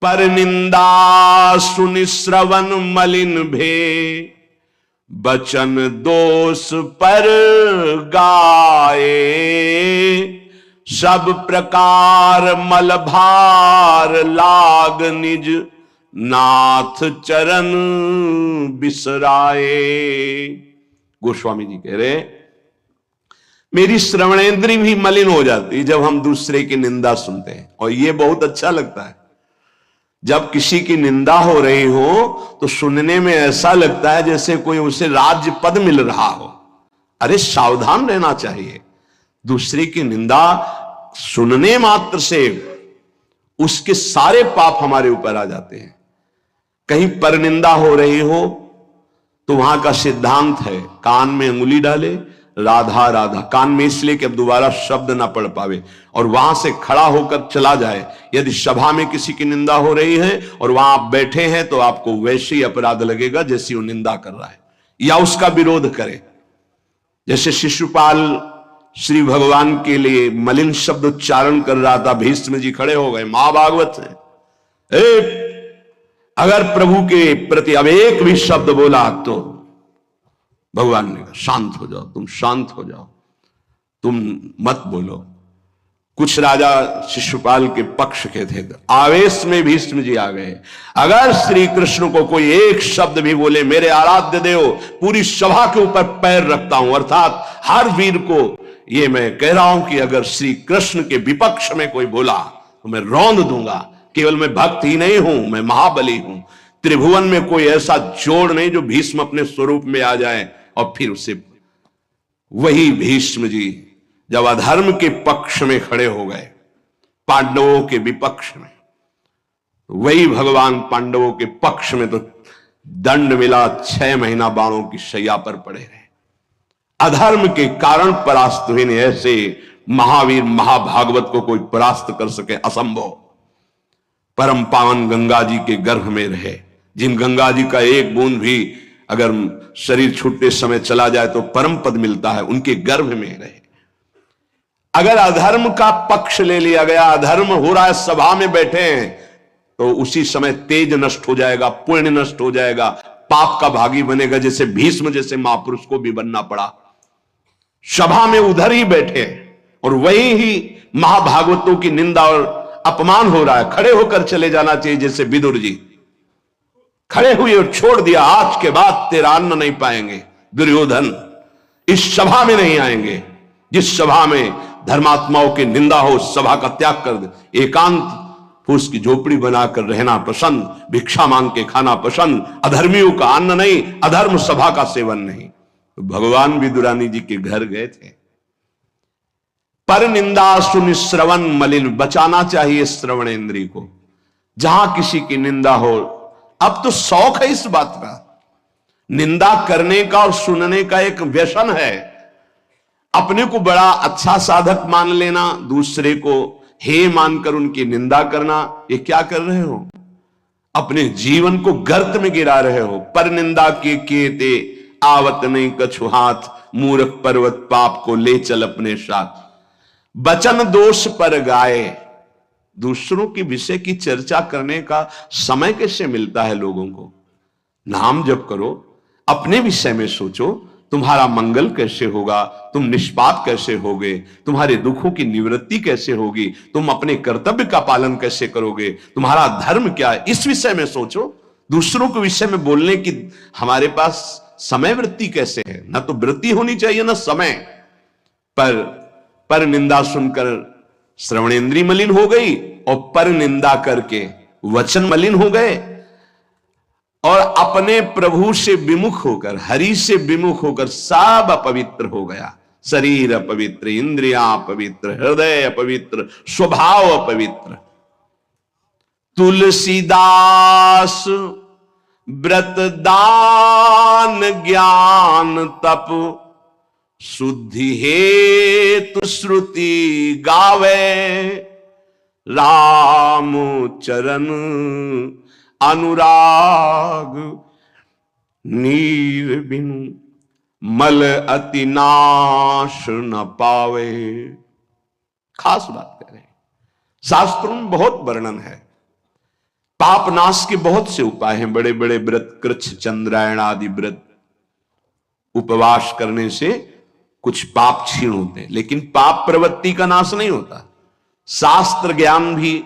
पर निंदा सुनि श्रवण मलिन भे, बचन दोष पर गाए। सब प्रकार मल भार लाग निज, नाथ चरण बिसराए। गोस्वामी जी कह रहे मेरी श्रवणेंद्री भी मलिन हो जाती जब हम दूसरे की निंदा सुनते हैं, और ये बहुत अच्छा लगता है। जब किसी की निंदा हो रही हो तो सुनने में ऐसा लगता है जैसे कोई उसे राज्य पद मिल रहा हो। अरे सावधान रहना चाहिए। दूसरे की निंदा सुनने मात्र से उसके सारे पाप हमारे ऊपर आ जाते हैं। कहीं पर निंदा हो रही हो तो वहां का सिद्धांत है कान में अंगुली डाले, राधा राधा, कान में इसलिए कि अब दोबारा शब्द ना पढ़ पावे, और वहां से खड़ा होकर चला जाए। यदि सभा में किसी की निंदा हो रही है और वहां आप बैठे हैं तो आपको वैसे ही अपराध लगेगा जैसे वो निंदा कर रहा है या उसका विरोध करे। जैसे शिशुपाल श्री भगवान के लिए मलिन शब्द उच्चारण कर रहा था, भीष्म जी खड़े हो गए, महाभागवत है, अगर प्रभु के प्रति अब एक भी शब्द बोला तो भगवान ने कहा शांत हो जाओ, तुम शांत हो जाओ, तुम मत बोलो। कुछ राजा शिशुपाल के पक्ष के थे, आवेश में भीष्म जी आ गए। अगर श्री कृष्ण को कोई एक शब्द भी बोले, मेरे आराध्य देव पूरी सभा के ऊपर पैर रखता हूं, अर्थात हर वीर को ये मैं कह रहा हूं कि अगर श्री कृष्ण के विपक्ष में कोई बोला तो मैं रौंद दूंगा। केवल मैं भक्त ही नहीं हूं, मैं महाबली हूं। त्रिभुवन में कोई ऐसा जोड़ नहीं जो भीष्म अपने स्वरूप में आ जाए और फिर उसे। वही भीष्म जी जब अधर्म के पक्ष में खड़े हो गए, पांडवों के विपक्ष में, वही भगवान पांडवों के पक्ष में तो दंड मिला, 6 महीना बाणों की शैया पर पड़े रहे। अधर्म के कारण परास्त हुए। ऐसे महावीर महाभागवत को कोई परास्त कर सके असंभव। परम पावन गंगा जी के गर्भ में रहे, जिन गंगा जी का एक बूंद भी अगर शरीर छूटते समय चला जाए तो परम पद मिलता है, उनके गर्भ में रहे। अगर अधर्म का पक्ष ले लिया गया, अधर्म हो रहा है, सभा में बैठे हैं, तो उसी समय तेज नष्ट हो जाएगा, पुण्य नष्ट हो जाएगा, पाप का भागी बनेगा। जैसे भीष्म जैसे महापुरुष को भी बनना पड़ा। सभा में उधर ही बैठे और वही ही महाभागवतों की निंदा और अपमान हो रहा है, खड़े होकर चले जाना चाहिए। जैसे विदुर जी खड़े हुए और छोड़ दिया, आज के बाद तेरा अन्न नहीं पाएंगे दुर्योधन, इस सभा में नहीं आएंगे। जिस सभा में धर्मात्माओं की निंदा हो, सभा का त्याग कर दे, एकांत फूस की झोपड़ी बनाकर रहना पसंद, भिक्षा मांग के खाना पसंद, अधर्मियों का अन्न नहीं, अधर्म सभा का सेवन नहीं। तो भगवान विदुरानी जी के घर गए थे। पर निंदा सुनि श्रवण मलिन, बचाना चाहिए श्रवणेंद्री को। जहां किसी की निंदा हो, अब तो शौक है इस बात का, निंदा करने का और सुनने का एक व्यसन है। अपने को बड़ा अच्छा साधक मान लेना, दूसरे को हे मानकर उनकी निंदा करना, ये क्या कर रहे हो? अपने जीवन को गर्त में गिरा रहे हो। पर निंदा के ते आवत नहीं कछु हाथ, मूर्ख पर्वत पाप को ले चल अपने साथ। बचन दोष पर गाए, दूसरों के विषय की चर्चा करने का समय कैसे मिलता है लोगों को? नाम जप करो, अपने विषय में सोचो, तुम्हारा मंगल कैसे होगा, तुम निष्पाप कैसे होगे, तुम्हारे दुखों की निवृत्ति कैसे होगी, तुम अपने कर्तव्य का पालन कैसे करोगे, तुम्हारा धर्म क्या है, इस विषय में सोचो। दूसरों के विषय में बोलने की हमारे पास समय वृत्ति कैसे है? ना तो वृत्ति होनी चाहिए ना समय। पर निंदा सुनकर श्रवणेंद्री मलिन हो गई और पर निंदा करके वचन मलिन हो गए, और अपने प्रभु से विमुख होकर, हरि से विमुख होकर सब अपवित्र हो गया। शरीर अपवित्र, इंद्रियां अपवित्र, हृदय अपवित्र, स्वभाव अपवित्र। तुलसीदास व्रत दान ज्ञान तप, शुद्धि हेतु श्रुति गावे। राम चरण अनुराग नीर बिनु, मल अति नाश न पावे। खास बात कह रहे हैं, शास्त्रों में बहुत वर्णन है। पाप नाश के बहुत से उपाय हैं, बड़े बड़े व्रत, कृच्छ चंद्रायण आदि व्रत, उपवास करने से कुछ पाप क्षीण होते हैं, लेकिन पाप प्रवृत्ति का नाश नहीं होता। शास्त्र ज्ञान भी